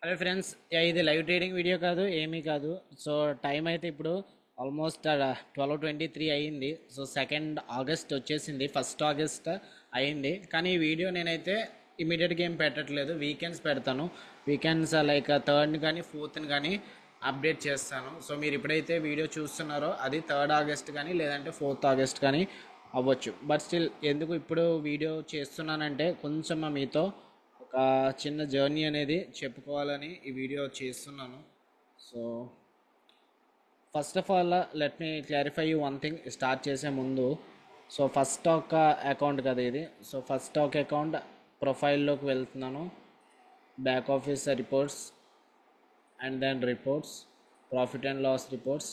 Hello friends, ఇది live trading video కాదు, ఏమీ కాదు. సో టైం అయితే ఇప్పుడు ఆల్మోస్ట్ 12:23 అయ్యింది. సో 2 ఆగస్ట్ వచ్చేసింది, 1 ఆగస్ట్ అయ్యింది. కానీ ఈ వీడియో నేనైతే ఇమీడియట్గా ఏం పెట్టట్లేదు, వీకెండ్స్ పెడతాను. వీకెండ్స్ లైక్ 3rd కానీ 4th కానీ అప్డేట్ చేస్తాను. సో మీరు ఎప్పుడైతే వీడియో చూస్తున్నారో అది 3rd ఆగస్ట్ కానీ లేదంటే 4th ఆగస్ట్ కానీ అవ్వచ్చు. బట్ స్టిల్ ఎందుకు ఇప్పుడు వీడియో చేస్తున్నానంటే కొంచెం మీతో ఒక చిన్న జర్నీ అనేది చెప్పుకోవాలని ఈ వీడియో చేస్తున్నాను. So first of all let me clarify you one thing start చేసే ముందు. సో ఫస్ట్ స్టాక్ అకౌంట్ కదా ఇది. సో ఫస్ట్ స్టాక్ అకౌంట్ ప్రొఫైల్లోకి వెళ్తున్నాను. Back office reports and then reports, profit and loss reports.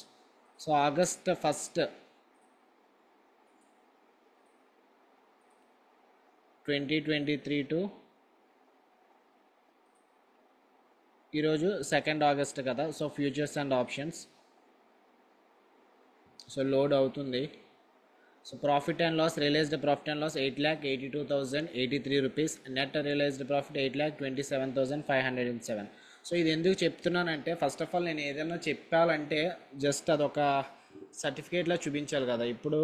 So August 1, 2023 to ఈరోజు 2 August కదా. So futures and options. So load అవుతుంది. So profit and loss, realised profit and loss 8,82,083 rupees. Net realised profit 8,27,507. So ఇది ఎందుకు చెప్తున్నానంటే, first of all నేను ఏదైనా చెప్పాలంటే just అదొక సర్టిఫికేట్లా చూపించాలి కదా. ఇప్పుడు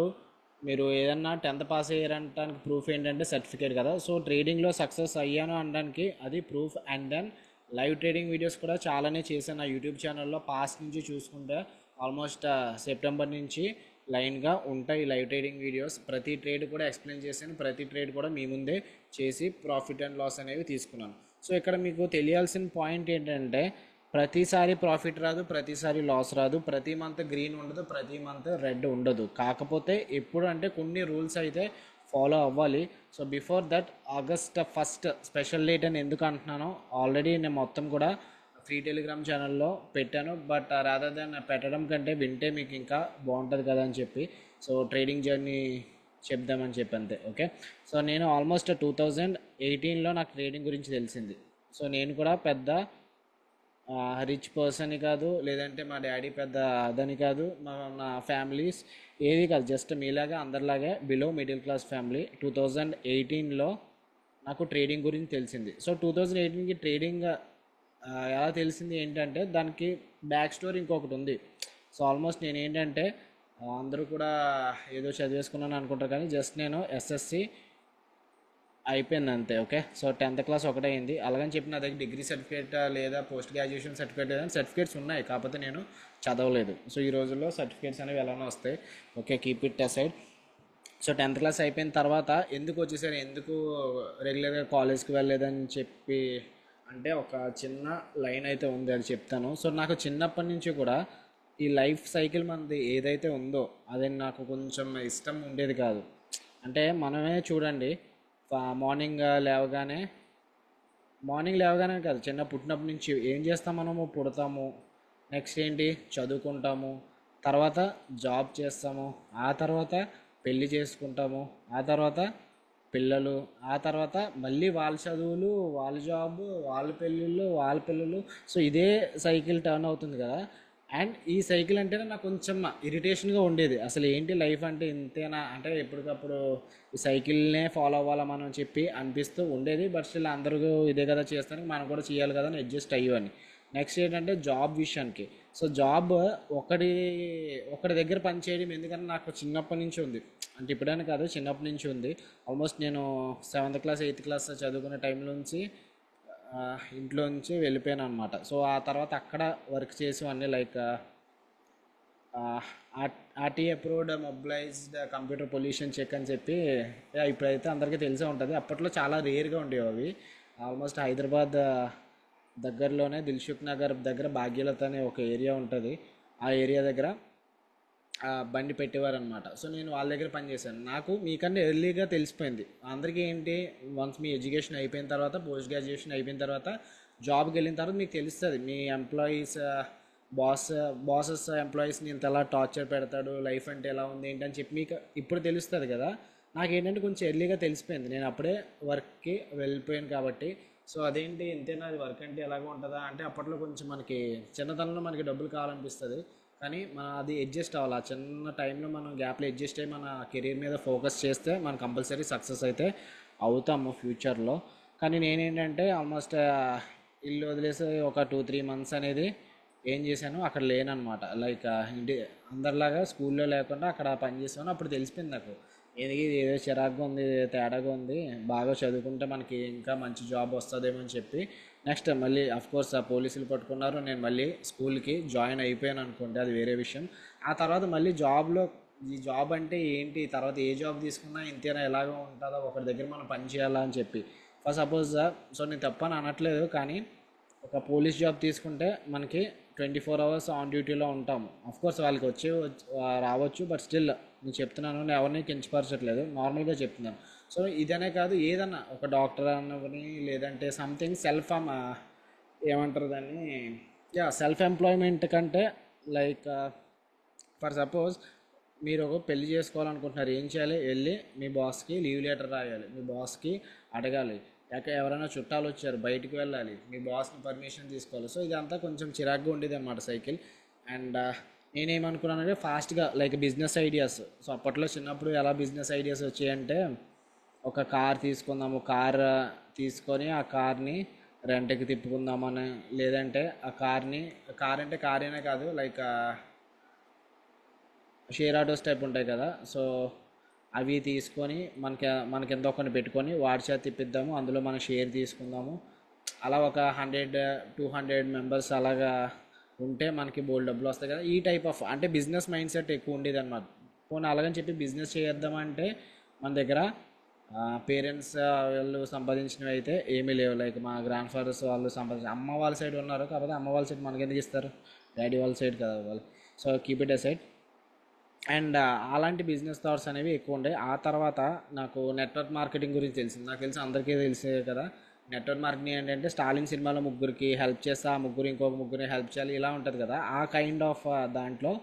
మీరు ఏదన్నా 10th పాస్ అయ్యారంటానికి ప్రూఫ్ ఏంటంటే సర్టిఫికేట్ కదా. సో ట్రేడింగ్లో సక్సెస్ అయ్యాను అనడానికి అది proof. And then live trading videos కూడా చాలానే చేశాను నా యూట్యూబ్ ఛానల్లో. పాస్ట్ నుంచి చూసుకుంటే ఆల్మోస్ట్ సెప్టెంబర్ నుంచి లైన్గా ఉంటాయి లైవ్ ట్రేడింగ్ వీడియోస్. ప్రతి ట్రేడ్ కూడా ఎక్స్ప్లెయిన్ చేశాను, ప్రతి ట్రేడ్ కూడా మీ ముందే చేసి ప్రాఫిట్ అండ్ లాస్ అనేవి తీసుకున్నాను. సో ఇక్కడ మీకు తెలియాల్సిన పాయింట్ ఏంటంటే, ప్రతిసారి ప్రాఫిట్ రాదు, ప్రతిసారి లాస్ రాదు, ప్రతి మంత్ గ్రీన్ ఉండదు, ప్రతి మంత్ రెడ్ ఉండదు. కాకపోతే ఎప్పుడు అంటే కొన్ని రూల్స్ అయితే ఫాలో అవ్వాలి. So before that August 1 special date అని ఎందుకు అంటున్నానో ఆల్రెడీ నేను మొత్తం కూడా ఫ్రీ టెలిగ్రామ్ ఛానల్లో పెట్టాను. బట్ రాదర్ దెన్ పెట్టడం కంటే వింటే మీకు ఇంకా బాగుంటుంది కదా అని చెప్పి సో ట్రేడింగ్ జర్నీ చెప్దామని చెప్పి అంతే. ఓకే. సో నేను ఆల్మోస్ట్ 2018లో నాకు ట్రేడింగ్ గురించి తెలిసింది. సో నేను కూడా పెద్ద రిచ్ పర్సన్ కాదు, లేదంటే మా డాడీ పెద్ద అదని కాదు, నా ఫ్యామిలీస్ ఏది కాదు, జస్ట్ మీలాగా అందరిలాగే బిలో మిడిల్ క్లాస్ ఫ్యామిలీ. 2018లో నాకు ట్రేడింగ్ గురించి తెలిసింది. సో 2018కి ట్రేడింగ్ ఎలా తెలిసింది ఏంటంటే, దానికి బ్యాక్ స్టోరీ ఇంకొకటి ఉంది. సో ఆల్మోస్ట్ నేను ఏంటంటే అందరూ కూడా ఏదో చదివేసుకున్నాను అనుకుంటారు, కానీ జస్ట్ నేను ఎస్ఎస్సి అయిపోయింది అంతే. ఓకే. సో 10th క్లాస్ ఒకటే అయింది. అలాగని చెప్పి నా దగ్గర డిగ్రీ సర్టిఫికేట్ లేదా పోస్ట్ గ్రాడ్యుయేషన్ సర్టిఫికేట్ లేదని సర్టిఫికేట్స్ ఉన్నాయి, కాకపోతే నేను చదవలేదు. సో ఈ రోజుల్లో సర్టిఫికేట్స్ అనేవి ఎలానో వస్తాయి. Okay, keep it aside. So 10th class అయిపోయిన తర్వాత ఎందుకు వచ్చేసారు, ఎందుకు రెగ్యులర్గా కాలేజ్కి వెళ్ళలేదని చెప్పి అంటే ఒక చిన్న లైన్ అయితే ఉంది, అది చెప్తాను. సో నాకు చిన్నప్పటి నుంచి కూడా ఈ లైఫ్ సైకిల్ మనది ఏదైతే ఉందో అది నాకు కొంచెం ఇష్టం ఉండేది కాదు. అంటే మనమే చూడండి, మార్నింగ్ లేవగానే మార్నింగ్ లేవగానే కాదు, చిన్న పుట్టినప్పటి నుంచి ఏం చేస్తాం, మనము పుడతాము, నెక్స్ట్ ఏంటి చదువుకుంటాము, తర్వాత జాబ్ చేస్తాము, ఆ తర్వాత పెళ్ళి చేసుకుంటాము, ఆ తర్వాత పిల్లలు, ఆ తర్వాత మళ్ళీ వాళ్ళ చదువులు, వాళ్ళ జాబు, వాళ్ళ పెళ్ళిళ్ళు, వాళ్ళ పిల్లలు. సో ఇదే సైకిల్ టర్న్ అవుతుంది కదా. అండ్ ఈ సైకిల్ అంటేనే నాకు కొంచెం ఇరిటేషన్గా ఉండేది. అసలు ఏంటి లైఫ్ అంటే ఇంతేనా, అంటే ఎప్పటికప్పుడు ఈ సైకిల్నే ఫాలో అవ్వాలా మనం చెప్పి అనిపిస్తూ ఉండేది. బట్ స్టిల్ అందరూ ఇదే కదా చేస్తానికి మనం కూడా చేయాలి కదా అని అడ్జస్ట్ అయ్యేవాడిని. నెక్స్ట్ ఏంటంటే జాబ్ విషయానికి. సో జాబ్ ఒకటి ఒకటి దగ్గర పని చేయడం ఎందుకంటే నాకు చిన్నప్పటి నుంచి ఉంది. అంటే ఇప్పుడైనా కాదు, చిన్నప్పటి నుంచి ఉంది. ఆల్మోస్ట్ నేను 7th క్లాస్ 8th క్లాస్ చదువుకునే టైంలో నుంచి ఇంట్లో నుంచి వెళ్ళిపోయాను అనమాట. సో ఆ తర్వాత అక్కడ వర్క్ చేసేవాడిని, like RT approved mobilised computer pollution check అని చెప్పి. ఇప్పుడైతే అందరికీ తెలిసే ఉంటుంది, అప్పట్లో చాలా రేర్గా ఉండేవి అవి. ఆల్మోస్ట్ హైదరాబాద్ దగ్గరలోనే దిల్సుఖ్ నగర్ దగ్గర భాగ్యలత అనే ఒక ఏరియా ఉంటుంది. ఆ ఏరియా దగ్గర బండి పెట్టేవారు అనమాట. సో నేను వాళ్ళ దగ్గర పనిచేశాను. నాకు మీకన్నా ఎర్లీగా తెలిసిపోయింది. అందరికీ ఏంటి, వన్స్ మీ ఎడ్యుకేషన్ అయిపోయిన తర్వాత, పోస్ట్ గ్రాడ్యుయేషన్ అయిపోయిన తర్వాత జాబ్కి వెళ్ళిన తర్వాత మీకు తెలుస్తుంది మీ ఎంప్లాయీస్ బాసెస్ ఎంప్లాయీస్ని ఇంతలా టార్చర్ పెడతాడు, లైఫ్ అంటే ఎలా ఉంది ఏంటని చెప్పి మీకు ఇప్పుడు తెలుస్తుంది కదా. నాకేంటంటే కొంచెం ఎర్లీగా తెలిసిపోయింది, నేను అప్పుడే వర్క్కి వెళ్ళిపోయాను కాబట్టి. సో అదేంటి ఇంతేనా, అది వర్క్ అంటే ఎలాగో ఉంటుందా అంటే, అప్పట్లో కొంచెం మనకి చిన్నతనంలో మనకి డబ్బులు కావాలనిపిస్తుంది, కానీ మనం అది అడ్జస్ట్ అవ్వాలి. ఆ చిన్న టైంలో మనం గ్యాప్లో అడ్జస్ట్ అయ్యి మన కెరీర్ మీద ఫోకస్ చేస్తే మనం కంపల్సరీ సక్సెస్ అయితే అవుతాము ఫ్యూచర్లో. కానీ నేనేంటంటే ఆల్మోస్ట్ ఇల్లు వదిలేసి ఒక 2-3 మంత్స్ అనేది ఏం చేశాను, అక్కడ లేననమాట. లైక్ ఇంటి అందరిలాగా స్కూల్లో లేకుండా అక్కడ పని చేసాను. అప్పుడు తెలిసిపోయింది నాకు, ఇది ఏదో చిరాకుగా ఉంది, తేడాగా ఉంది, బాగా చదువుకుంటే మనకి ఇంకా మంచి జాబ్ వస్తుందేమో అని చెప్పి నెక్స్ట్ మళ్ళీ కోర్స్ ఆ పోలీసులు పట్టుకున్నారు. నేను మళ్ళీ స్కూల్కి జాయిన్ అయిపోయాను అనుకోండి, అది వేరే విషయం. ఆ తర్వాత మళ్ళీ జాబ్లో ఈ జాబ్ అంటే ఏంటి, తర్వాత ఏ జాబ్ తీసుకున్నా ఇంతేనా, ఎలాగో ఉంటుందో, ఒకరి దగ్గర మనం పని చేయాలా అని చెప్పి ఫర్ సపోజ్ సో నేను తప్పని అనట్లేదు, కానీ ఒక పోలీస్ జాబ్ తీసుకుంటే మనకి 24 hours ఆన్ డ్యూటీలో ఉంటాము. కోర్స్ వాళ్ళకి రావచ్చు, బట్ స్టిల్ నేను చెప్తున్నాను, నేను ఎవరిని కించపరచట్లేదు, నార్మల్గా చెప్తున్నాను. సో ఇదనే కాదు, ఏదన్నా ఒక డాక్టర్ అన్నని, లేదంటే సంథింగ్ ఏమంటారు దాన్ని, సెల్ఫ్ ఎంప్లాయ్మెంట్ కంటే లైక్ ఫర్ సపోజ్ మీరు ఒక పెళ్లి చేసుకోవాలనుకుంటున్నారు, ఏం చేయాలి, వెళ్ళి మీ బాస్కి లీవ్ లెటర్ రాయాలి, మీ బాస్కి అడగాలి, ఎవరైనా చుట్టాలు వచ్చారు బయటికి వెళ్ళాలి, మీ బాస్ని పర్మిషన్ తీసుకోవాలి. సో ఇదంతా కొంచెం చిరాగ్గా ఉండేది అనమాట సైకిల్. అండ్ నేనేమనుకున్నానంటే ఫాస్ట్గా లైక్ బిజినెస్ ఐడియాస్. సో అప్పట్లో చిన్నప్పుడు ఎలా బిజినెస్ ఐడియాస్ వచ్చాయంటే, ఒక కార్ తీసుకుందాము, కార్ తీసుకొని ఆ కార్ని రెంట్కి తిప్పుకుందామని, లేదంటే కార్ అంటే కార్ అనే కాదు, లైక్ షేర్ ఆటోస్ టైప్ ఉంటాయి కదా, సో అవి తీసుకొని మనకి ఎంతో కొన్ని పెట్టుకొని వాడి చేత తిప్పిద్దాము, అందులో మనం షేర్ తీసుకుందాము. అలా ఒక 100-200 మెంబర్స్ అలాగా ఉంటే మనకి బోల్డ్ డబ్బులు వస్తాయి కదా. ఈ టైప్ ఆఫ్ అంటే బిజినెస్ మైండ్ సెట్ ఎక్కువ ఉండేది అనమాట. పోనీ అలాగని చెప్పి బిజినెస్ చేద్దామంటే మన దగ్గర పేరెంట్స్ వాళ్ళు సంపాదించినవి అయితే ఏమీ లేవు. లైక్ మా గ్రాండ్ ఫాదర్స్ వాళ్ళు అమ్మ వాళ్ళ సైడ్ ఉన్నారు, కాకపోతే అమ్మ వాళ్ళ సైడ్ మనకి ఎందుకు ఇస్తారు, డాడీ వాళ్ళ సైడ్ కదా వాళ్ళు. So keep it aside. And అలాంటి బిజినెస్ థాట్స్ అనేవి ఎక్కువ ఉండే. ఆ తర్వాత నాకు నెట్వర్క్ మార్కెటింగ్ గురించి తెలిసింది. నాకు తెలిసి అందరికీ తెలిసే కదా, నెట్వర్క్ మార్కెటింగ్ ఏంటంటే స్టాలిన్ సినిమాలో ముగ్గురికి హెల్ప్ చేస్తే ఆ ముగ్గురు ఇంకొక ముగ్గురిని హెల్ప్ చేయాలి, ఇలా ఉంటుంది కదా. ఆ కైండ్ ఆఫ్ దాంట్లో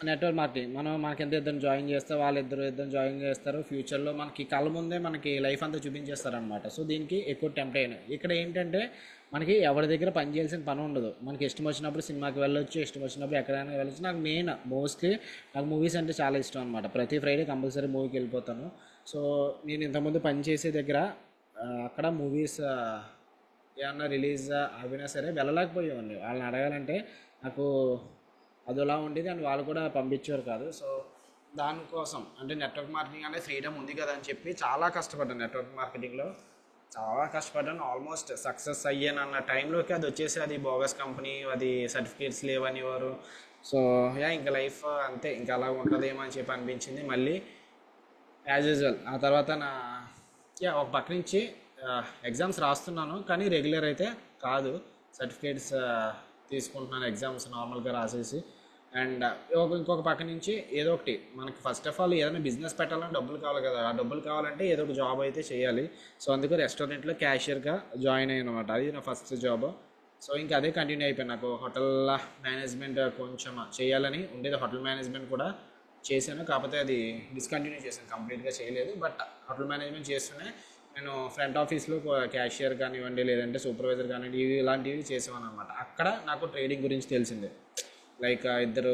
నెట్వర్క్ మార్కెటింగ్ మనకి ఎంత ఇద్దరు జాయిన్ చేస్తే ఇద్దరు జాయిన్ చేస్తారు, ఫ్యూచర్లో మనకి కళ్ళ ముందే మనకి లైఫ్ అంతా చూపించేస్తారనమాట. సో దీనికి ఎక్కువ టెంప్ట్ అయ్యాను. ఇక్కడ ఏంటంటే మనకి ఎవరి దగ్గర పని చేయాల్సిన పని ఉండదు, మనకి ఇష్టం వచ్చినప్పుడు సినిమాకి వెళ్ళొచ్చు, ఇష్టం వచ్చినప్పుడు ఎక్కడైనా వెళ్ళొచ్చు. నాకు మోస్ట్లీ నాకు మూవీస్ అంటే చాలా ఇష్టం అనమాట. ప్రతి ఫ్రైడే కంపల్సరీ మూవీకి వెళ్ళిపోతాను. సో నేను ఇంతకుముందు పని చేసే దగ్గర అక్కడ మూవీస్ ఏమన్నా రిలీజ్ అవినా సరే వెళ్ళలేకపోయేవాడిని. వాళ్ళని అడగాలంటే నాకు అదిలా ఉండేది, అండ్ వాళ్ళు కూడా పంపించేవారు కాదు. సో దానికోసం అంటే నెట్వర్క్ మార్కెటింగ్ అనేది ఫ్రీడమ్ ఉంది కదా అని చెప్పి చాలా కష్టపడ్డాను. నెట్వర్క్ మార్కెటింగ్లో చాలా కష్టపడ్డాను. ఆల్మోస్ట్ సక్సెస్ అయ్యాను అన్న టైంలోకి అది వచ్చేసి అది బోగస్ కంపెనీ, అది సర్టిఫికేట్స్ లేవనేవారు. సో ఇంకా లైఫ్ అంతే, ఇంకా అలా ఉంటుందేమో అని చెప్పి అనిపించింది. మళ్ళీ యాజ్ యూజువల్ ఆ తర్వాత ఒక పక్క నుంచి ఎగ్జామ్స్ రాస్తున్నాను, కానీ రెగ్యులర్ అయితే కాదు, సర్టిఫికేట్స్ తీసుకుంటున్నాను ఎగ్జామ్స్ నార్మల్గా రాసేసి. అండ్ ఇంకొక పక్క నుంచి ఏదో ఒకటి మనకి ఫస్ట్ ఆఫ్ ఆల్ ఏదైనా బిజినెస్ పెట్టాలంటే డబ్బులు కావాలి కదా, ఆ డబ్బులు కావాలంటే ఏదో ఒక జాబ్ అయితే చేయాలి. సో అందుకు రెస్టారెంట్లో క్యాషియర్గా జాయిన్ అయ్యాను అనమాట. అది నా ఫస్ట్ జాబ్. సో ఇంకా అదే కంటిన్యూ అయిపోయింది. నాకు హోటల్ మేనేజ్మెంట్ కొంచెం చేయాలని ఉండేది, హోటల్ మేనేజ్మెంట్ కూడా చేశాను, కాకపోతే అది డిస్కంటిన్యూ చేశాను, కంప్లీట్గా చేయలేదు. బట్ హోటల్ మేనేజ్మెంట్ చేస్తూనే నేను ఫ్రంట్ ఆఫీస్లో క్యాషియర్ కానివ్వండి, లేదంటే సూపర్వైజర్ కానివ్వండి, ఇలాంటివి చేసేవాను అనమాట. అక్కడ నాకు ట్రేడింగ్ గురించి తెలిసిందే. లైక్ ఇద్దరు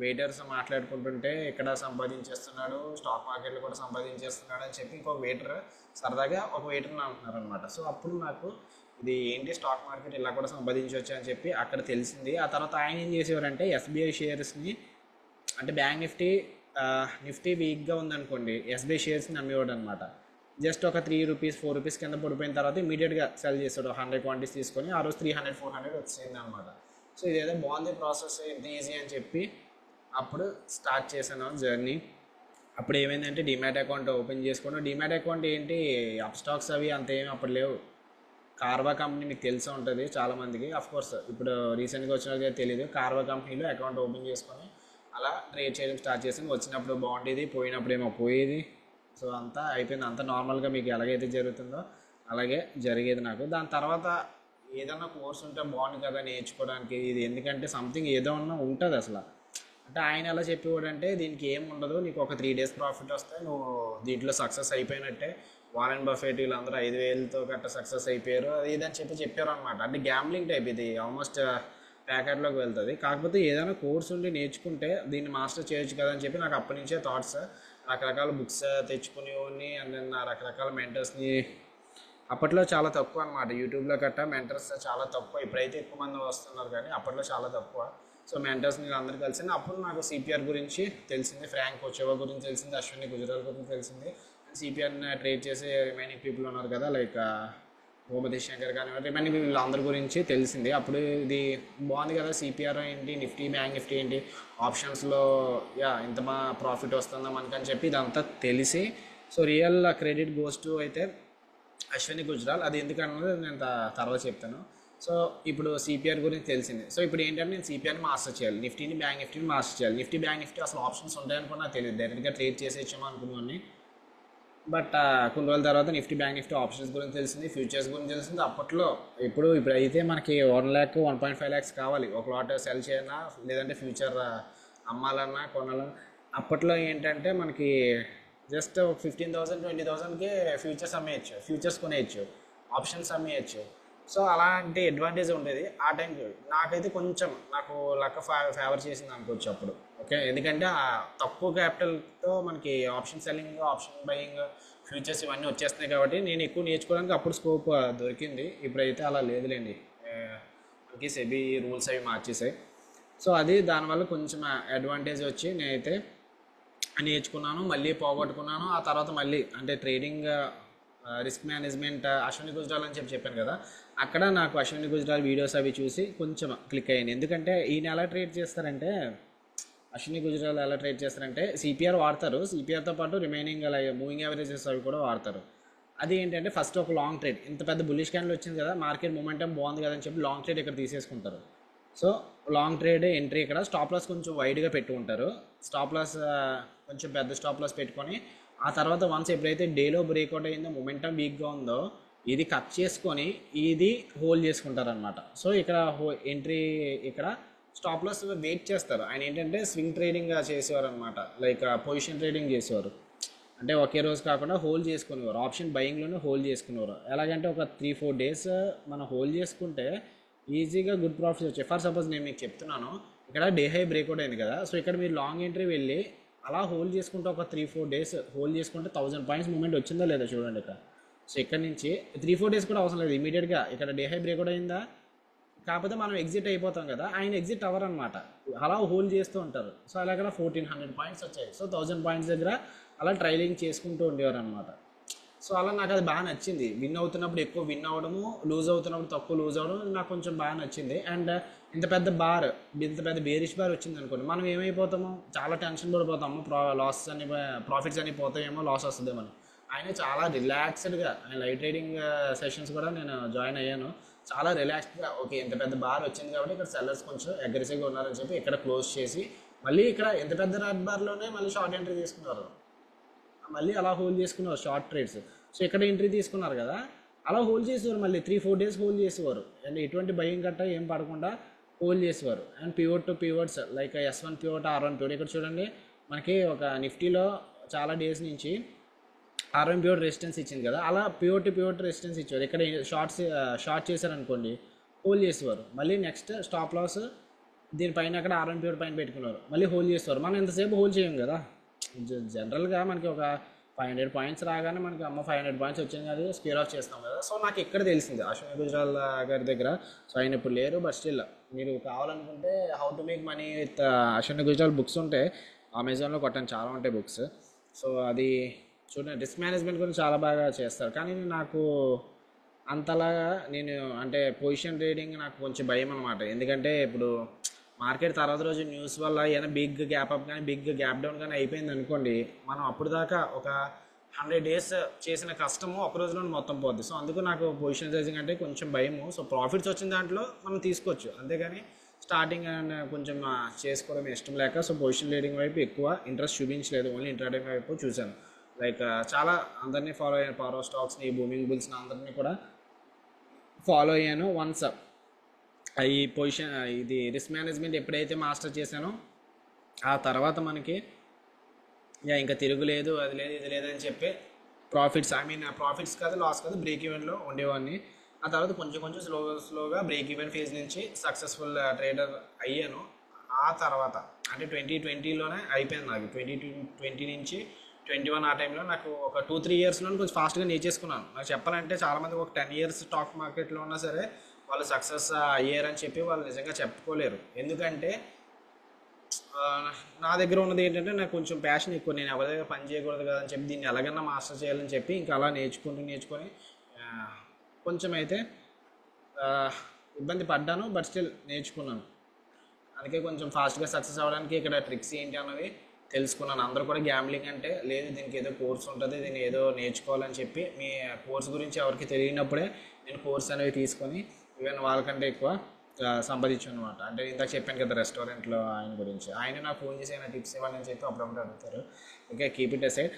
వెయిటర్స్ మాట్లాడుకుంటుంటే ఇక్కడ సంపాదించేస్తున్నాడు, స్టాక్ మార్కెట్లో కూడా సంపాదించేస్తున్నాడు అని చెప్పి ఇంకొక వెయిటర్ సరదాగా ఒక వెయిటర్ని అంటున్నారనమాట. సో అప్పుడు నాకు ఇది ఏంటి, స్టాక్ మార్కెట్ ఇలా కూడా సంపాదించవచ్చు అని చెప్పి అక్కడ తెలిసింది. ఆ తర్వాత ఆయన ఏం చేసేవారంటే ఎస్బీఐ షేర్స్ని, అంటే బ్యాంక్ నిఫ్టీ వీక్గా ఉందనుకోండి, ఎస్బీఐ షేర్స్ని అమ్మేవాడు అనమాట. జస్ట్ ఒక 3 రూపీస్ 4 రూపీస్ కింద పడిపోయిన తర్వాత ఇమీడియట్గా సెల్ చేస్తాడు, 100 క్వాంటిటీస్ తీసుకొని. ఆ రోజు 300-400 వచ్చింది అనమాట. సో ఇదేదో బాగుంది ప్రాసెస్, ఇంత ఈజీ అని చెప్పి అప్పుడు స్టార్ట్ చేశాను జర్నీ. అప్పుడు ఏమైందంటే డిమాట్ అకౌంట్ ఓపెన్ చేసుకున్నాను. డిమాట్ అకౌంట్ ఏంటి, అప్ స్టాక్స్ అవి అంత ఏమి అప్పుడు లేవు. కార్వా కంపెనీ మీకు తెలిసే ఉంటుంది చాలామందికి, కోర్స్ ఇప్పుడు రీసెంట్గా వచ్చిన తెలియదు. కార్వా కంపెనీలో అకౌంట్ ఓపెన్ చేసుకొని అలా ట్రేడ్ చేయడం స్టార్ట్ చేసాను. వచ్చినప్పుడు బాగుండేది, పోయినప్పుడు ఏమో పోయేది. సో అంతా అయిపోయింది, అంతా నార్మల్గా మీకు ఎలాగైతే జరుగుతుందో అలాగే జరిగేది నాకు. దాని తర్వాత ఏదన్నా కోర్స్ ఉంటే బాగుంది కదా నేర్చుకోవడానికి, ఇది ఎందుకంటే సంథింగ్ ఏదో ఉన్నా ఉంటుంది అసలు. అంటే ఆయన ఎలా చెప్పేవాడంటే దీనికి ఏం ఉండదు, నీకు ఒక 3 days ప్రాఫిట్ వస్తే నువ్వు దీంట్లో సక్సెస్ అయిపోయినట్టే. వారెన్ బఫెట్ వీళ్ళందరూ 5,000తో గట్ట సక్సెస్ అయిపోయారు, అది ఇదని చెప్పారు అనమాట. అంటే గ్యాంబ్లింగ్ టైప్ ఇది, ఆల్మోస్ట్ ప్యాకెట్లోకి వెళ్తుంది. కాకపోతే ఏదైనా కోర్స్ ఉండి నేర్చుకుంటే దీన్ని మాస్టర్ చేయొచ్చు కదా అని చెప్పి నాకు అప్పటి నుంచే థాట్స్. రకరకాల బుక్స్ తెచ్చుకునేవాడిని, అండ్ నా రకరకాల మెంటర్స్ని అప్పట్లో చాలా తక్కువ అనమాట. యూట్యూబ్లో గట్టా మెంటర్స్ చాలా తక్కువ. ఇప్పుడైతే ఎక్కువ మంది వస్తున్నారు కానీ అప్పట్లో చాలా తక్కువ. సో మెంటర్స్ మీరు అందరూ కలిసింది. అప్పుడు నాకు సిపిఆర్ గురించి తెలిసింది, ఫ్రాంక్ కోచెవా గురించి తెలిసింది, అశ్విని గుజరాల్ గురించి తెలిసింది. సిపిఆర్ని ట్రేడ్ చేసే రిమైనింగ్ పీపుల్ ఉన్నారు కదా, లైక్ భూపతి శంకర్ కానివ్వండి, రిమైనింగ్ పీపుల్ అందరి గురించి తెలిసింది. అప్పుడు ఇది బాగుంది కదా, సిపిఆర్ ఏంటి, నిఫ్టీ, బ్యాంక్ నిఫ్టీ ఏంటి, ఆప్షన్స్లో ఇంత మా ప్రాఫిట్ వస్తుందా మనకని చెప్పి ఇదంతా తెలిసి, so real credit goes to అయితే అశ్విని గుజరాల్. అది ఎందుకన్నది నేను తర్వాత చెప్తాను. సో ఇప్పుడు సిపిఆర్ గురించి తెలిసింది. సో ఇప్పుడు ఏంటంటే నేను సిపిఆర్ని మాస్టర్ చేయాలి, నిఫ్టీని బ్యాంక్ నిఫ్టీని మాస్టర్ చేయాలి. నిఫ్టీ బ్యాంక్ నిఫ్టీ అసలు ఆప్షన్స్ ఉంటాయని కూడా నాకు తెలియదు, డైరెక్ట్గా ట్రేడ్ చేసేచ్చామో అనుకున్నాను. బట్ కొన్ని రోజుల తర్వాత నిఫ్టీ బ్యాంక్ నిఫ్టీ ఆప్షన్స్ గురించి తెలిసింది, ఫ్యూచర్స్ గురించి తెలిసింది. అప్పట్లో ఇప్పుడైతే మనకి 1 lakh 1.5 lakhs కావాలి ఒక లాట్ సెల్ చేయాలన్నా, లేదంటే ఫ్యూచర్ అమ్మాలన్నా కొనాలన్నా. అప్పట్లో ఏంటంటే మనకి జస్ట్ 15,000 20,000కే ఫ్యూచర్స్ అమ్మేయచ్చు, ఫ్యూచర్స్ కొనేయచ్చు, ఆప్షన్స్ అమ్మేయచ్చు. సో అలాంటి అడ్వాంటేజ్ ఉండేది ఆ టైంకి. నాకైతే కొంచెం నాకు లక్ ఫేవర్ చేసింది అనుకోవచ్చు అప్పుడు. ఓకే, ఎందుకంటే ఆ తక్కువ క్యాపిటల్తో మనకి option selling, option buying, futures ఇవన్నీ వచ్చేస్తున్నాయి కాబట్టి నేను ఎక్కువ నేర్చుకోవడానికి అప్పుడు స్కోప్ దొరికింది. ఇప్పుడైతే అలా లేదులేండి, మనకి సెబీ రూల్స్ అవి మార్చేసాయి. సో అది దానివల్ల కొంచెం అడ్వాంటేజ్ వచ్చి నేనైతే నేర్చుకున్నాను, మళ్ళీ పోగొట్టుకున్నాను. ఆ తర్వాత మళ్ళీ అంటే trading, risk management, Ashwini Gujral అని చెప్పాను కదా, అక్కడ నాకు అశ్విని గుజరాల్ వీడియోస్ అవి చూసి కొంచెం క్లిక్ అయ్యింది. ఎందుకంటే ఈయన ఎలా ట్రేడ్ చేస్తారంటే, అశ్విని గుజరాల్ ఎలా ట్రేడ్ చేస్తారంటే సిపిఆర్ వాడతారు, సిపిఆర్తో పాటు రిమైనింగ్ అలా మూవింగ్ యావరేజెస్ అవి కూడా వాడతారు. అది ఏంటంటే ఫస్ట్ ఒక లాంగ్ ట్రేడ్, ఇంత పెద్ద బుల్లిష్ క్యాండిల్ వచ్చింది కదా, మార్కెట్ మొమెంటం బాగుంది కదా అని చెప్పి లాంగ్ ట్రేడ్ ఇక్కడ తీసేసుకుంటారు. సో లాంగ్ ట్రేడ్ ఎంట్రీ ఇక్కడ, స్టాప్ లాస్ కొంచెం వైడ్గా పెట్టుకుంటారు. స్టాప్ లాస్ కొంచెం పెద్ద స్టాప్ లాస్ పెట్టుకొని, ఆ తర్వాత వన్స్ ఎప్పుడైతే డేలో బ్రేక్అవుట్ అయిందో, మొమెంటం వీక్గా ఉందో, ఇది కట్ చేసుకొని ఇది హోల్డ్ చేసుకుంటారనమాట. సో ఇక్కడ ఎంట్రీ, ఇక్కడ స్టాప్ లాస్ వెయిట్ చేస్తారు. ఆయన ఏంటంటే స్వింగ్ ట్రేడింగ్ చేసేవారు అనమాట, లైక్ పొజిషన్ ట్రేడింగ్ చేసేవారు. అంటే ఒకే రోజు కాకుండా హోల్డ్ చేసుకునేవారు, ఆప్షన్ బయింగ్లోనే హోల్డ్ చేసుకునేవారు. ఎలాగంటే ఒక 3-4 days మనం హోల్డ్ చేసుకుంటే ఈజీగా గుడ్ ప్రాఫిట్స్ వచ్చాయి. ఫర్ సపోజ్ నేను మీకు చెప్తున్నాను, ఇక్కడ డే హై బ్రేక్అవుట్ అయింది కదా, సో ఇక్కడ మీరు లాంగ్ ఎంట్రీ వెళ్ళి అలా హోల్డ్ చేసుకుంటే ఒక 3-4 days హోల్డ్ చేసుకుంటే 1000 points మూమెంట్ వచ్చిందా లేదా చూడండి ఇక్కడ. సో ఇక్కడ నుంచి 3-4 days కూడా అవసరం లేదు, ఇమీడియట్గా ఇక్కడ డే హై బ్రేక్అవుట్ అయిందా, కాకపోతే మనం ఎగ్జిట్ అయిపోతాం కదా, ఆయన ఎగ్జిట్ అవ్వరు అనమాట, అలా హోల్డ్ చేస్తూ ఉంటారు. సో అలా ఇక్కడ 1400 points వచ్చాయి. సో 1000 points దగ్గర అలా ట్రైలింగ్ చేసుకుంటూ ఉండేవారు అనమాట. సో అలా నాకు అది బాగా నచ్చింది. విన్ అవుతున్నప్పుడు ఎక్కువ విన్ అవ్వడము, లూజ్ అవుతున్నప్పుడు తక్కువ లూజ్ అవ్వడం నాకు కొంచెం బాగా నచ్చింది. అండ్ ఇంత పెద్ద బేరిష్ బార్ వచ్చింది అనుకోండి, మనం ఏమైపోతామో చాలా టెన్షన్ పడిపోతాము, లాస్ అని ప్రాఫిట్స్ అని పోతాయేమో, లాస్ వస్తుందేమో. ఆయన చాలా రిలాక్స్డ్గా, ఆయన లైవ్ ట్రేడింగ్ సెషన్స్ కూడా నేను జాయిన్ అయ్యాను, చాలా రిలాక్స్డ్గా ఓకే ఇంత పెద్ద బార్ వచ్చింది కాబట్టి ఇక్కడ సెల్లర్స్ కొంచెం అగ్రెసివ్గా ఉన్నారని చెప్పి ఇక్కడ క్లోజ్ చేసి, మళ్ళీ ఇక్కడ ఎంత పెద్ద రెడ్ బార్లోనే మళ్ళీ షార్ట్ ఎంట్రీ తీసుకున్నారు, మళ్ళీ అలా హోల్డ్ చేసుకున్నారు షార్ట్ ట్రేడ్స్. సో ఇక్కడ ఎంట్రీ తీసుకున్నారు కదా, అలా హోల్డ్ చేసేవారు, మళ్ళీ 3-4 days హోల్డ్ చేసేవారు. అండ్ ఎటువంటి భయం గట్ట ఏం పడకుండా హోల్డ్ చేసేవారు. And pivot to pivots, like S1 pivot, R1 pivot. ఇక్కడ చూడండి మనకి ఒక నిఫ్టీలో చాలా డేస్ నుంచి R1 పివోట్ రెసిస్టెన్స్ ఇచ్చింది కదా, అలా పివోట్ టు పివోట్ రెసిస్టెన్స్ ఇచ్చేవారు. ఇక్కడ షార్ట్ చేశారనుకోండి హోల్డ్ చేసేవారు, మళ్ళీ నెక్స్ట్ స్టాప్ లాస్ దీనిపైన అక్కడ R1 పివోట్ పైన పెట్టుకున్నారు, మళ్ళీ హోల్డ్ చేసేవారు. మనం ఎంతసేపు హోల్డ్ చేయం కదా, జనరల్గా మనకి ఒక 500 points రాగానే మనకి 500 points వచ్చింది కదా, స్క్వేర్ ఆఫ్ చేస్తాం కదా. సో నాకు ఇక్కడ తెలిసింది అశ్విని గుజరాల్ గారి దగ్గర. సో ఆయన ఇప్పుడు లేరు, బట్ స్టిల్ మీరు కావాలనుకుంటే how to make money with Ashwini Gujral books ఉంటే అమెజాన్లో కొట్టండి, చాలా ఉంటాయి బుక్స్. సో అది చూడండి, రిస్క్ మేనేజ్మెంట్ గురించి చాలా బాగా చేస్తారు. కానీ నాకు అంతలాగా నేను అంటే పొజిషన్ ట్రేడింగ్ నాకు కొంచెం భయం అనమాట. ఎందుకంటే ఇప్పుడు మార్కెట్ తర్వాత రోజు న్యూస్ వల్ల ఏదైనా బిగ్ గ్యాప్ అప్ కానీ బిగ్ గ్యాప్ డౌన్ కానీ అయిపోయింది అనుకోండి, మనం అప్పుడు దాకా ఒక 100 days చేసిన కష్టము ఒక రోజులో మొత్తం పోద్ది. సో అందుకు నాకు పొజిషన్ ట్రేడింగ్ అంటే కొంచెం భయము. సో ప్రాఫిట్స్ వచ్చిన దాంట్లో మనం తీసుకోవచ్చు, అంతేగాని స్టార్టింగ్ కొంచెం చేసుకోవడం ఇష్టం లేక సో పొజిషన్ ట్రేడింగ్ వైపు ఎక్కువ ఇంట్రెస్ట్ చూపించలేదు, ఓన్లీ ఇంట్రాడే వైపు చూశాను. లైక్ చాలా అందరినీ ఫాలో అయ్యాను, పవర్ స్టాక్స్ని, బూమింగ్ బుల్స్ని అందరినీ కూడా ఫాలో అయ్యాను. వన్స్ ఈ పొజిషన్ ఇది రిస్క్ మేనేజ్మెంట్ ఎప్పుడైతే మాస్టర్ చేశానో ఆ తర్వాత మనకి ఇంకా తిరుగులేదు, అది లేదు ఇది లేదని చెప్పి ప్రాఫిట్స్ కాదు లాస్ కాదు బ్రేక్ ఈవెన్లో ఉండేవాడిని. ఆ తర్వాత కొంచెం స్లోగా బ్రేక్ ఈవెన్ ఫేజ్ నుంచి సక్సెస్ఫుల్ ట్రేడర్ అయ్యాను. ఆ తర్వాత అంటే 2020లోనే అయిపోయింది నాకు, 2020 నుంచి 21 ఆ టైంలో నాకు ఒక 2-3 ఇయర్స్లో కొంచెం ఫాస్ట్గా నేర్చేసుకున్నాను. నాకు చెప్పాలంటే చాలామంది ఒక 10 ఇయర్స్ స్టాక్ మార్కెట్లో ఉన్నా సరే వాళ్ళు సక్సెస్ అయ్యారని చెప్పి వాళ్ళు నిజంగా చెప్పుకోలేరు. ఎందుకంటే ఆ, నా దగ్గర ఉన్నది ఏంటంటే నాకు కొంచెం ప్యాషన్ ఎక్కువ. నేను ఎవరి దగ్గర పని చేయకూడదు కదా అని చెప్పి దీన్ని ఎలాగైనా మాస్టర్ చేయాలని చెప్పి ఇంకా అలా నేర్చుకొని ఆ, కొంచెం అయితే ఆ, ఇబ్బంది పడ్డాను, బట్ స్టిల్ నేర్చుకున్నాను. అందుకే కొంచెం ఫాస్ట్గా సక్సెస్ అవ్వడానికి ఇక్కడ ట్రిక్స్ ఏంటి అన్నవి తెలుసుకున్నాను. అందరూ కూడా గ్యాంబ్లింగ్ అంటే లేదు, దీనికి ఏదో కోర్స్ ఉంటుంది, దీన్ని ఏదో నేర్చుకోవాలని చెప్పి మీ కోర్స్ గురించి ఎవరికి తెలియనప్పుడే నేను కోర్స్ అనేవి తీసుకొని ఈవెన్ వాళ్ళకంటే ఎక్కువ సంపాదించాను అనమాట. అంటే ఇందాక చెప్పాను కదా రెస్టారెంట్లో ఆయన గురించి, ఆయన నాకు ఫోన్ చేసి ఆయన టిప్స్ ఇవ్వాలని చెప్పి అప్పుడప్పుడు అడుగుతారు. Okay, keep it aside.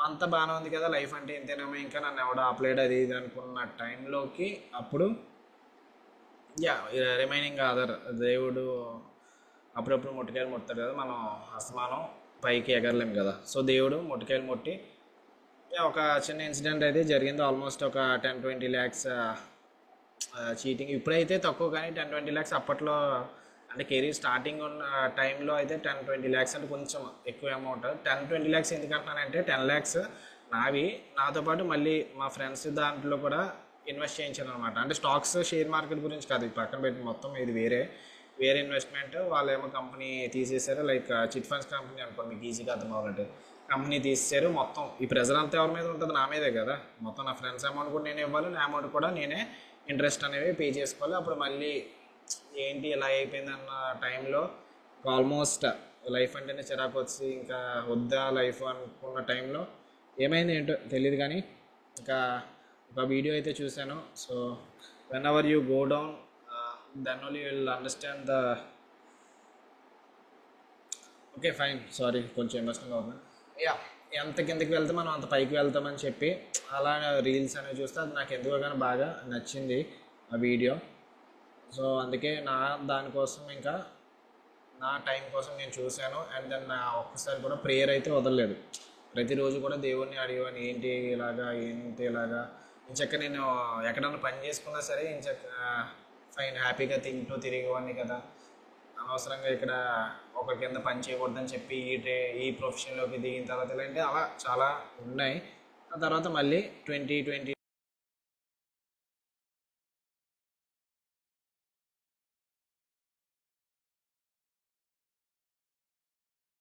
అంత బాగానే ఉంది కదా, లైఫ్ అంటే ఇంతేనేమో, ఇంకా నన్ను ఎవడో అప్లైడ్ అది ఇది అనుకున్న టైంలోకి అప్పుడు యా రిమైనింగ్ అదర్ దేవుడు అప్పుడప్పుడు మొట్టికాయలు ముడతాడు కదా, మనం అసమానం పైకి ఎగరలేం కదా. సో దేవుడు మొట్టికాయలు ముట్టి ఒక చిన్న ఇన్సిడెంట్ అయితే జరిగింది. ఆల్మోస్ట్ ఒక 10-20 ల్యాక్స్ చీటింగ్. ఇప్పుడైతే తక్కువ, కానీ 10-20 ల్యాక్స్ అప్పట్లో అంటే కెరీర్ స్టార్టింగ్ ఉన్న టైంలో అయితే 10-20 ల్యాక్స్ అంటే కొంచెం ఎక్కువ అమౌంట్. 10-20 ల్యాక్స్ ఎందుకంటున్నానంటే 10 ల్యాక్స్ నావి, నాతో పాటు మళ్ళీ మా ఫ్రెండ్స్ దాంట్లో కూడా ఇన్వెస్ట్ చేయించాను అనమాట. అంటే స్టాక్స్ షేర్ మార్కెట్ గురించి కాదు, ఇది పక్కన పెట్టి మొత్తం ఇది వేరే ఇన్వెస్ట్మెంట్. వాళ్ళేమో కంపెనీ తీసేశారు, లైక్ చిట్ ఫండ్స్ కంపెనీ అనుకోండి, మీకు ఈజీగా అర్థం అవ్వాలంటే. కంపెనీ తీసేశారు, మొత్తం ఈ ప్రెజర్ అంతా ఎవరి మీద ఉంటుంది, నా మీదే కదా. మొత్తం నా ఫ్రెండ్స్ అమౌంట్ కూడా నేనే ఇవ్వాలి, నా అమౌంట్ కూడా నేనే ఇంట్రెస్ట్ అనేవి పే చేసుకోవాలి. అప్పుడు మళ్ళీ ఏంటి ఇలా అయిపోయింది అన్న టైంలో ఆల్మోస్ట్ లైఫ్ అంటేనే చిరాకు వచ్చి ఇంకా వద్దా లైఫ్ అనుకున్న టైంలో ఏమైంది ఏంటో తెలియదు, కానీ ఇంకా ఒక వీడియో అయితే చూశాను. So whenever you go down then only you will understand the okay fine sorry కొంచెం ఎమోషనల్గా అవుతుంది. యా, ఎంత కిందకి వెళ్తే మనం అంత పైకి వెళ్తామని చెప్పి అలా రీల్స్ అనేవి చూస్తే అది నాకు ఎందుకో కానీ బాగా నచ్చింది ఆ వీడియో. సో అందుకే దానికోసం ఇంకా నా టైం కోసం నేను చూశాను. అండ్ దెన్ నా ఒక్కసారి కూడా ప్రేయర్ అయితే వదలలేదు. ప్రతిరోజు కూడా దేవుణ్ణి అడిగాను, ఏంటి ఇలాగా ఇంచక్క నేను ఎక్కడన్నా పని చేసుకున్నా సరే ఇంచక్క ఫైన్ హ్యాపీగా తింటూ తిరిగేవాడిని కదా, అనవసరంగా ఇక్కడ ఒక కింద పని చేయకూడదని చెప్పి ఈ ప్రొఫెషన్లోకి దిగిన తర్వాత ఇలాంటి అలా చాలా ఉన్నాయి. ఆ తర్వాత మళ్ళీ 2022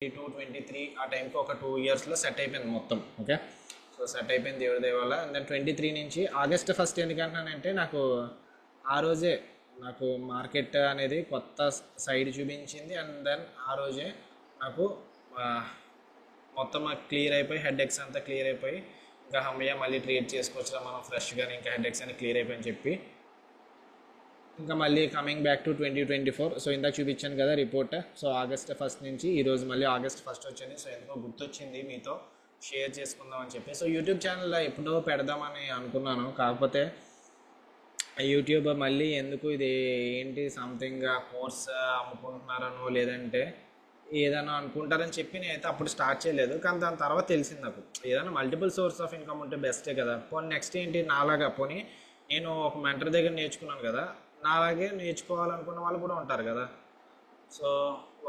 23 ఆ టైంకి ఒక 2 ఇయర్స్లో సెట్ అయిపోయింది మొత్తం. ఓకే, సో సెట్ అయిపోయింది దేవుడి దయ వల్ల. అండ్ దెన్ 23 నుంచి ఆగస్ట్ 1 ఎందుకంటున్నానంటే నాకు ఆ రోజే నాకు మార్కెట్ అనేది కొత్త సైడ్ చూపించింది. అండ్ దెన్ ఆ రోజే నాకు మొత్తం క్లియర్ అయిపోయి హెడ్ ఎక్స్ అంతా క్లియర్ అయిపోయి ఇంకా హమ్మయ్య మళ్ళీ ట్రీట్ చేసుకోవచ్చు మనం ఫ్రెష్గా, ఇంకా హెడ్ ఎక్స్ అని క్లియర్ అయిపోయి అని చెప్పి ఇంకా మళ్ళీ కమింగ్ బ్యాక్ టు 2024. సో ఇందాక చూపించాను కదా రిపోర్ట్. సో ఆగస్ట్ 1 నుంచి ఈరోజు మళ్ళీ ఆగస్ట్ 1 వచ్చింది. సో ఎందుకో గుర్తొచ్చింది మీతో షేర్ చేసుకుందాం అని చెప్పి. సో యూట్యూబ్ ఛానల్లో ఎప్పుడో పెడదామని అనుకున్నాను, కాకపోతే యూట్యూబ్ మళ్ళీ ఎందుకు ఇది ఏంటి సంథింగ్ కోర్స్ అమ్ముకుంటున్నారనో లేదంటే ఏదైనా అనుకుంటారని చెప్పి నేనైతే అప్పుడు స్టార్ట్ చేయలేదు. కానీ దాని తర్వాత తెలిసింది నాకు ఏదైనా మల్టిపుల్ సోర్స్ ఆఫ్ ఇన్కమ్ ఉంటే బెస్టే కదా. పోనీ నెక్స్ట్ ఏంటి నాలాగా, పోనీ నేను ఒక మెంటర్ దగ్గర నేర్చుకున్నాను కదా, నాలాగే నేర్చుకోవాలనుకున్న వాళ్ళు కూడా ఉంటారు కదా. సో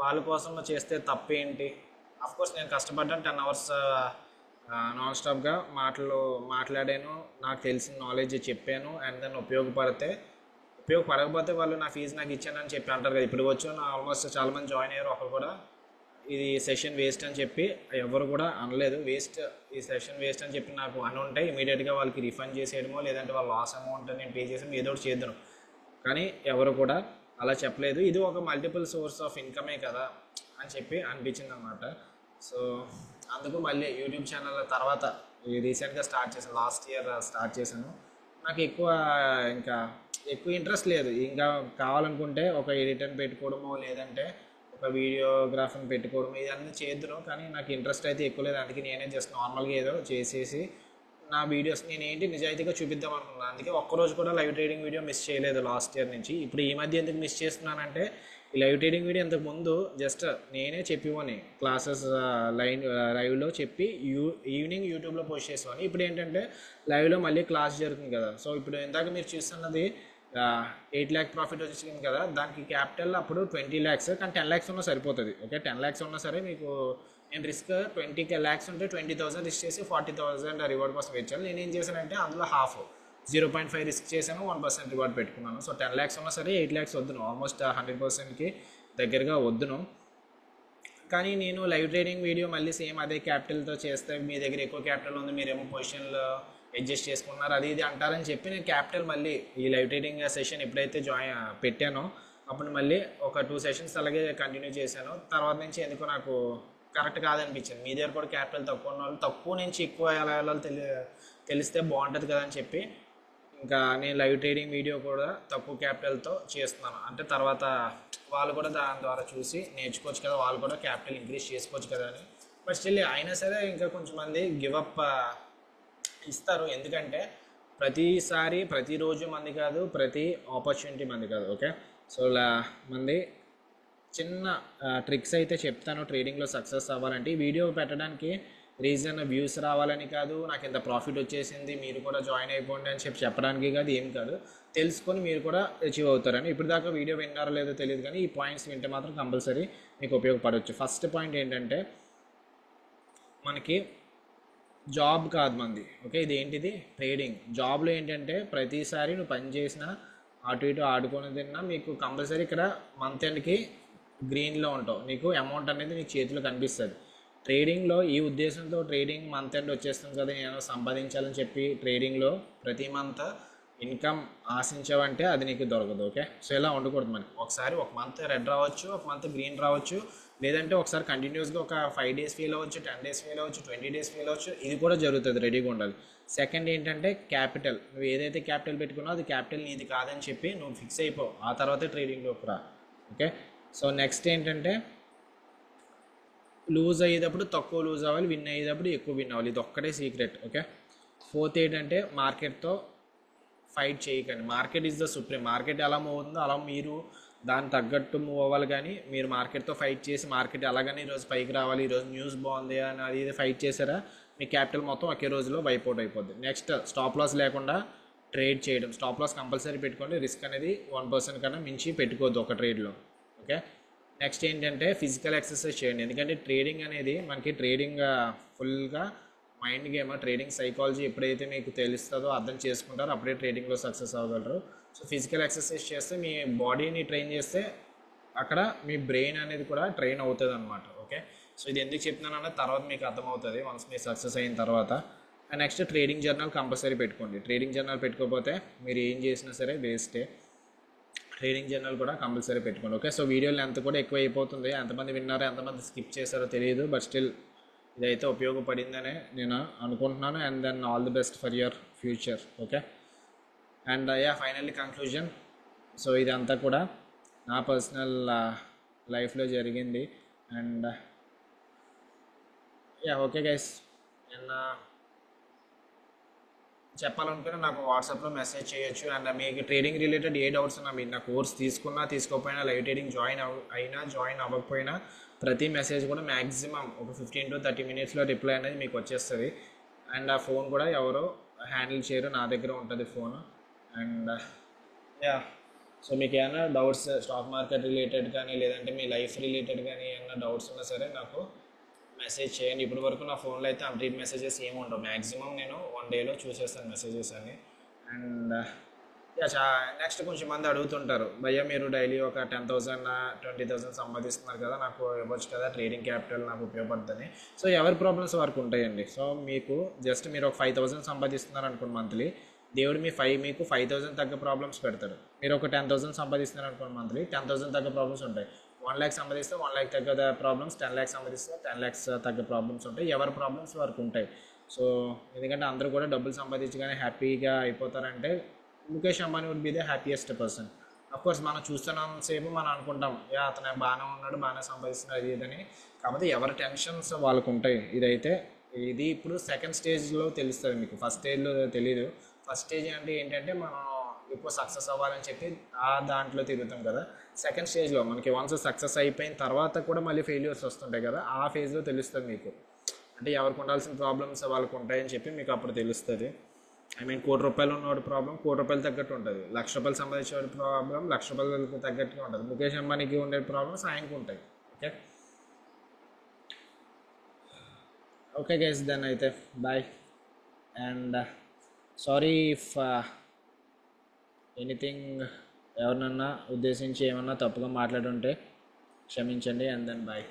వాళ్ళ కోసం చేస్తే తప్పేంటి? అఫ్కోర్స్ నేను కష్టపడ్డాను, 10 అవర్స్ నాన్ స్టాప్గా మాట్లాడాను, నాకు తెలిసిన నాలెడ్జ్ చెప్పాను. అండ్ దెన్ ఉపయోగపడకపోతే వాళ్ళు నా ఫీజు నాకు ఇచ్చానని చెప్పి అంటారు కదా. ఇప్పుడు వచ్చి ఆల్మోస్ట్ చాలామంది జాయిన్ అయ్యారు, ఒకరు కూడా ఇది సెషన్ వేస్ట్ అని చెప్పి ఎవరు కూడా అనలేదు. ఈ సెషన్ వేస్ట్ అని చెప్పి నాకు అని ఉంటే ఇమీడియట్గా వాళ్ళకి రిఫండ్ చేసేయడమో లేదంటే వాళ్ళ లాస్ అమౌంట్ నేను పే చేసాము ఏదో ఒకటి చేద్దాను, కానీ ఎవరు కూడా అలా చెప్పలేదు. ఇది ఒక మల్టిపుల్ సోర్స్ ఆఫ్ ఇన్కమే కదా అని చెప్పి అనిపించింది అనమాట. సో అందుకు మళ్ళీ యూట్యూబ్ ఛానల్ తర్వాత రీసెంట్గా స్టార్ట్ చేశాను, లాస్ట్ ఇయర్ స్టార్ట్ చేశాను. నాకు ఇంకా ఎక్కువ ఇంట్రెస్ట్ లేదు. ఇంకా కావాలనుకుంటే ఒక ఎడిటర్ని పెట్టుకోవడమో లేదంటే ఒక వీడియోగ్రాఫర్ని పెట్టుకోవడము ఇవన్నీ చేద్దును, కానీ నాకు ఇంట్రెస్ట్ అయితే ఎక్కువ లేదు. అందుకే నేనే జస్ట్ నార్మల్గా ఏదో చేసేసి నా వీడియోస్ నేను నిజాయితీగా చూపిద్దాం అనుకున్నాను. అందుకే ఒక్కరోజు కూడా లైవ్ ట్రేడింగ్ వీడియో మిస్ చేయలేదు లాస్ట్ ఇయర్ నుంచి. ఇప్పుడు ఈ మధ్య ఎందుకు మిస్ చేస్తున్నానంటే ఈ లైవ్ ట్రేడింగ్ వీడియో ఇంతకు ముందు జస్ట్ నేనే చెప్పివని క్లాసెస్ లైవ్లో చెప్పి ఈవినింగ్ యూట్యూబ్లో పోస్ట్ చేసేవాని. ఇప్పుడు ఏంటంటే లైవ్లో మళ్ళీ క్లాస్ జరుగుతుంది కదా. సో ఇప్పుడు ఇందాక మీరు చూస్తున్నది 8 lakh ప్రాఫిట్ వచ్చింది కదా, దానికి క్యాపిటల్ అప్పుడు 20 lakhs, కానీ 10 lakhs ఉన్నా సరిపోతుంది. ఓకే, 10 lakhs ఉన్నా సరే మీకు నేను రిస్క్ 20 lakhs ఉంటే 20,000 రిస్క్ చేసి 40,000 రివార్డ్ కోసం వచ్చాను. నేను ఏం చేశానంటే అందులో హాఫ్ 0.5 రిస్క్ చేశాను, 1% రివార్డ్ పెట్టుకున్నాను. సో 10 lakhs ఉన్నా సరే 8 lakhs వద్దును, ఆల్మోస్ట్ 100%కి దగ్గరగా వద్దును. కానీ నేను లైవ్ ట్రేడింగ్ వీడియో మళ్ళీ సేమ్ అదే క్యాపిటల్తో చేస్తే మీ దగ్గర ఎక్కువ క్యాపిటల్ ఉంది, మీరేమో పొజిషన్లో అడ్జస్ట్ చేసుకున్నారు అది ఇది అంటారని చెప్పి నేను క్యాపిటల్ మళ్ళీ ఈ లైవ్ ట్రేడింగ్ సెషన్ ఎప్పుడైతే పెట్టానో అప్పుడు మళ్ళీ ఒక 2 sessions అలాగే కంటిన్యూ చేశాను. తర్వాత నుంచి ఎందుకో నాకు కరెక్ట్ కాదనిపించింది. మీ దగ్గర కూడా క్యాపిటల్ తక్కువ ఉన్న వాళ్ళు తక్కువ నుంచి ఎక్కువ ఎలా వెళ్ళాలో తెలిస్తే బాగుంటుంది కదా అని చెప్పి ఇంకా నేను లైవ్ ట్రేడింగ్ వీడియో కూడా తక్కువ క్యాపిటల్తో చేస్తున్నాను. అంటే తర్వాత వాళ్ళు కూడా దాని ద్వారా చూసి నేర్చుకోవచ్చు కదా, వాళ్ళు కూడా క్యాపిటల్ ఇంక్రీజ్ చేసుకోవచ్చు కదా అని. బట్ స్టిల్ అయినా సరే ఇంకా కొంచెం మంది గివప్ ఇస్తారు. ఎందుకంటే ప్రతిసారి ప్రతిరోజు మంది కాదు, ప్రతి ఆపర్చునిటీ మంది కాదు. ఓకే, సో మంది చిన్న ట్రిక్స్ అయితే చెప్తాను ట్రేడింగ్లో సక్సెస్ అవ్వాలంటే. ఈ వీడియో పెట్టడానికి రీజన్ వ్యూస్ రావాలని కాదు, నాకు ఇంత ప్రాఫిట్ వచ్చేసింది మీరు కూడా జాయిన్ అయిపోండి అని చెప్పడానికి కాదు, ఏం కాదు, తెలుసుకొని మీరు కూడా అచీవ్ అవుతారని. ఇప్పుడు దాకా వీడియో విన్నారో లేదో తెలియదు కానీ ఈ పాయింట్స్ వింటే మాత్రం కంపల్సరీ మీకు ఉపయోగపడవచ్చు. ఫస్ట్ పాయింట్ ఏంటంటే మనకి జాబ్ కాదు మంది. ఓకే, ఇది ఏంటిది ట్రేడింగ్. జాబ్లో ఏంటంటే ప్రతిసారి నువ్వు పని చేసినా అటు ఇటు ఆడుకొని తిన్నా మీకు కంపల్సరీ ఇక్కడ మంత్ ఎండ్కి గ్రీన్లో ఉంటావు, నీకు అమౌంట్ అనేది నీకు చేతిలో కనిపిస్తుంది. ట్రేడింగ్లో ఈ ఉద్దేశంతో ట్రేడింగ్ మంత్ ఎండ్ వచ్చేస్తుంది కదా నేను సంపాదించాలని చెప్పి ట్రేడింగ్లో ప్రతి మంత్ ఇన్కమ్ ఆశించావంటే అది నీకు దొరకదు. ఓకే, సో ఇలా ఉండకూడదు. మనకి ఒకసారి ఒక మంత్ రెడ్ రావచ్చు, ఒక మంత్ గ్రీన్ రావచ్చు, లేదంటే ఒకసారి కంటిన్యూస్గా ఒక 5 days ఫీల్ అవ్వచ్చు, 10 days ఫీల్ అవ్వచ్చు, 20 days ఫీల్ అవ్వచ్చు. ఇది కూడా జరుగుతుంది, రెడీగా ఉండాలి. సెకండ్ ఏంటంటే క్యాపిటల్. నువ్వు ఏదైతే క్యాపిటల్ పెట్టుకున్నావు అది క్యాపిటల్ నీది కాదని చెప్పి నువ్వు ఫిక్స్ అయిపోవు, ఆ తర్వాతే ట్రేడింగ్లోకి రా. ఓకే, సో నెక్స్ట్ ఏంటంటే లూజ్ అయ్యేటప్పుడు తక్కువ లూజ్ అవ్వాలి, విన్ అయ్యేటప్పుడు ఎక్కువ విన్ అవ్వాలి. ఇది ఒక్కటే సీక్రెట్. ఓకే, ఫోర్త్ ఏంటంటే మార్కెట్తో ఫైట్ చేయకండి. Market is the supreme. Market ఎలా మూవ్ అవుతుందో అలా మీరు దాన్ని తగ్గట్టు మూవ్ అవ్వాలి. కానీ మీరు మార్కెట్తో ఫైట్ చేసి మార్కెట్ ఎలాగని ఈరోజు పైకి రావాలి, ఈరోజు న్యూస్ బాగుంది అని అది ఇది ఫైట్ చేశారా మీ క్యాపిటల్ మొత్తం ఒకే రోజులో వైపౌట్ అయిపోద్ది. నెక్స్ట్ స్టాప్ లాస్ లేకుండా ట్రేడ్ చేయడం. స్టాప్ లాస్ కంపల్సరీ పెట్టుకోండి. రిస్క్ అనేది 1% కన్నా మించి పెట్టుకోవద్దు ఒక ట్రేడ్లో. ఓకే, నెక్స్ట్ ఏంటంటే ఫిజికల్ ఎక్సర్సైజ్ చేయండి. ఎందుకంటే ట్రేడింగ్ అనేది మనకి ట్రేడింగ్ ఫుల్గా మైండ్ గేమ్. ట్రేడింగ్ సైకాలజీ ఎప్పుడైతే మీకు తెలుస్తుందో అర్థం చేసుకుంటారో అప్పుడే ట్రేడింగ్లో సక్సెస్ అవ్వగలరు. సో ఫిజికల్ ఎక్సర్సైజ్ చేస్తే మీ బాడీని ట్రైన్ చేస్తే అక్కడ మీ బ్రెయిన్ అనేది కూడా ట్రైన్ అవుతుంది అనమాట. ఓకే, సో ఇది ఎందుకు చెప్తున్నానన్నా తర్వాత మీకు అర్థమవుతుంది వన్స్ మీరు సక్సెస్ అయిన తర్వాత. And next trading journal compulsory పెట్టుకోండి. ట్రేడింగ్ జర్నల్ పెట్టుకోకపోతే మీరు ఏం చేసినా సరే వేస్టే. ట్రేడింగ్ జర్నల్ కూడా కంపల్సరీ పెట్టుకోండి. ఓకే, సో వీడియో లెంత్ కూడా ఎక్కువ అయిపోతుంది. ఎంతమంది విన్నారో ఎంతమంది స్కిప్ చేశారో తెలియదు, బట్ స్టిల్ ఇదైతే ఉపయోగపడిందనే నేను అనుకుంటున్నాను. And then all the best for your future. Okay, and finally conclusion. So ఇదంతా కూడా నా పర్సనల్ లైఫ్లో జరిగింది. అండ్ ఓకే గైస్, నేను చెప్పాలనుకున్నా నాకు వాట్సాప్లో మెసేజ్ చేయొచ్చు. అండ్ మీకు ట్రేడింగ్ రిలేటెడ్ ఏ డౌట్స్ ఉన్నా, మీరు నా కోర్స్ తీసుకున్నా తీసుకోకపోయినా, లైవ్ ట్రేడింగ్ జాయిన్ అవ్వకపోయినా ప్రతి మెసేజ్ కూడా మ్యాక్సిమం ఒక 15 to 30 minutesలో రిప్లై అనేది మీకు వచ్చేస్తుంది. అండ్ ఆ ఫోన్ కూడా ఎవరో హ్యాండిల్ చేయరు, నా దగ్గర ఉంటుంది ఫోన్. అండ్ సో మీకు ఏమైనా డౌట్స్ స్టాక్ మార్కెట్ రిలేటెడ్ కానీ లేదంటే మీ లైఫ్ రిలేటెడ్ కానీ ఏమైనా డౌట్స్ ఉన్నా సరే నాకు మెసేజ్ చేయండి. ఇప్పటి వరకు నా ఫోన్లో అయితే అన్రీడ్ మెసేజెస్ ఏమి ఉండవు. మ్యాక్సిమం నేను 1 dayలో చూసేస్తాను మెసేజెస్ అన్ని. అండ్ నెక్స్ట్ కొంచెం మంది అడుగుతుంటారు, భయ్యా మీరు డైలీ ఒక 10,000 20,000 సంపాదిస్తున్నారు కదా, నాకు ఇవ్వచ్చు కదా ట్రేడింగ్ క్యాపిటల్, నాకు ఉపయోగపడుతుంది. సో ఎవరి ప్రాబ్లమ్స్ వరకు ఉంటాయండి. సో మీకు జస్ట్ మీరు ఒక 5,000 సంపాదిస్తున్నారు అనుకోండి మంత్లీ, దేవుడు మీకు 5,000 తగ్గ ప్రాబ్లమ్స్ పెడతాడు. మీరు ఒక 10,000 సంపాదిస్తున్నారు అనుకోండి మంత్లీ, 10,000 తగ్గ ప్రాబ్లమ్స్ ఉంటాయి. 1 lakh సంపాదిస్తే 1 lakh తగ్గ ప్రాబ్లమ్స్, 10 lakhs సంపాదిస్తే 10 lakhs తగ్గ ప్రాబ్లమ్స్ ఉంటాయి. ఎవరి ప్రాబ్లమ్స్ వరకు ఉంటాయి. సో ఎందుకంటే అందరూ కూడా డబ్బులు సంపాదించగానే హ్యాపీగా అయిపోతారంటే Mukesh Ambani would be the happiest person. Of course మనం చూస్తున్నంతసేపు మనం అనుకుంటాం అతను బాగానే ఉన్నాడు, బాగానే సంపాదిస్తున్నాడు ఇది ఇదని. కాకపోతే ఎవరి టెన్షన్స్ వాళ్ళకు ఉంటాయి. ఇది ఇప్పుడు సెకండ్ స్టేజ్లో తెలుస్తుంది మీకు, ఫస్ట్ స్టేజ్లో తెలియదు. ఫస్ట్ స్టేజ్ అంటే ఏంటంటే మనం ఎక్కువ సక్సెస్ అవ్వాలని చెప్పి దాంట్లో తిరుగుతాం కదా. సెకండ్ స్టేజ్లో మనకి వన్స్ సక్సెస్ అయిపోయిన తర్వాత కూడా మళ్ళీ ఫెయిల్యూర్స్ వస్తుంటాయి కదా, ఆ ఫేజ్లో తెలుస్తుంది మీకు. అంటే ఎవరికి ఉండాల్సిన ప్రాబ్లమ్స్ వాళ్ళకు ఉంటాయని చెప్పి మీకు అప్పుడు తెలుస్తుంది. ఐ మీన్ 1 కోటి రూపాయలు ఉన్నవాడు ప్రాబ్లం 1 కోటి రూపాయలు తగ్గట్టు ఉంటుంది. 1,00,000 రూపాయలు సంపాదించేవాడి ప్రాబ్లం 1,00,000 రూపాయలకు తగ్గట్టుగా ఉంటుంది. ముఖేష్ అంబానీకి ఉండే ప్రాబ్లమ్స్ ఆయనకు ఉంటాయి. ఓకే, ఓకే గైస్, దెన్ అయితే bye. And sorry if anything ఎవరినన్నా ఉద్దేశించి ఏమన్నా తప్పుగా మాట్లాడుంటే క్షమించండి. And then bye.